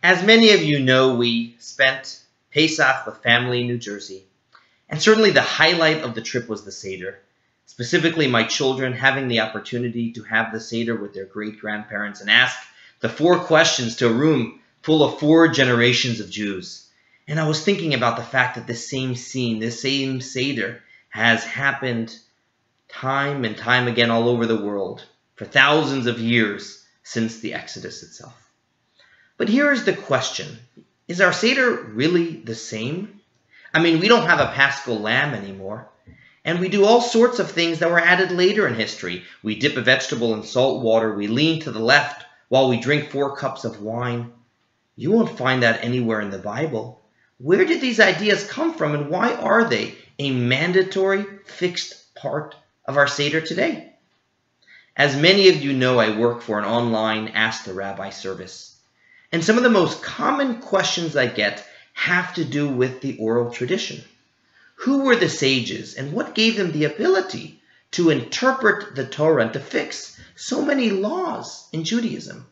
As many of you know, we spent Pesach with family in New Jersey, and certainly the highlight of the trip was the Seder. Specifically, my children having the opportunity to have the Seder with their great-grandparents and ask the 4 questions to a room full of 4 generations of Jews. And I was thinking about the fact that this same scene, this same Seder, has happened time and time again all over the world for thousands of years since the Exodus itself. But here is the question. Is our Seder really the same? I mean, we don't have a Paschal lamb anymore. And we do all sorts of things that were added later in history. We dip a vegetable in salt water. We lean to the left while we drink 4 cups of wine. You won't find that anywhere in the Bible. Where did these ideas come from, and why are they a mandatory, fixed part of our Seder today? As many of you know, I work for an online Ask the Rabbi service. And some of the most common questions I get have to do with the oral tradition. Who were the sages, and what gave them the ability to interpret the Torah and to fix so many laws in Judaism?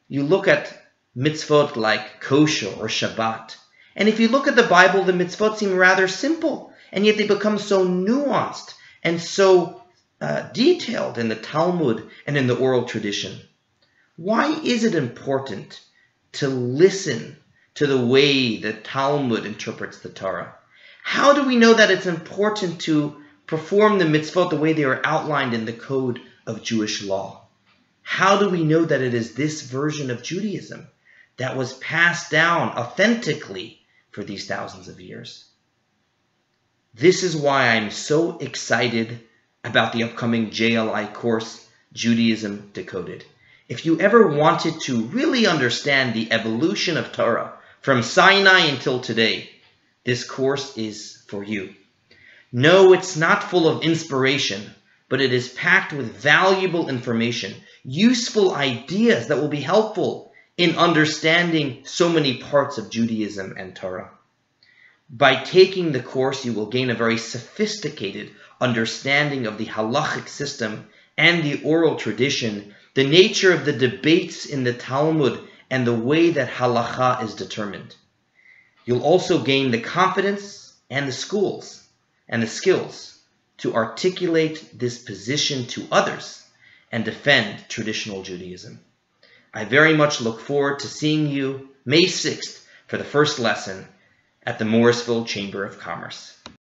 You look at mitzvot like kosher or Shabbat, and if you look at the Bible, the mitzvot seem rather simple, and yet they become so nuanced and so detailed in the Talmud and in the oral tradition. Why is it important to listen to the way the Talmud interprets the Torah? How do we know that it's important to perform the mitzvot the way they are outlined in the code of Jewish law? How do we know that it is this version of Judaism that was passed down authentically for these thousands of years? This is why I'm so excited about the upcoming JLI course, Judaism Decoded. If you ever wanted to really understand the evolution of Torah from Sinai until today, this course is for you. No, it's not full of inspiration, but it is packed with valuable information, useful ideas that will be helpful in understanding so many parts of Judaism and Torah. By taking the course, you will gain a very sophisticated understanding of the halachic system and the oral tradition, the nature of the debates in the Talmud, and the way that halacha is determined. You'll also gain the confidence and the skills to articulate this position to others and defend traditional Judaism. I very much look forward to seeing you May 6th for the first lesson at the Morrisville Chamber of Commerce.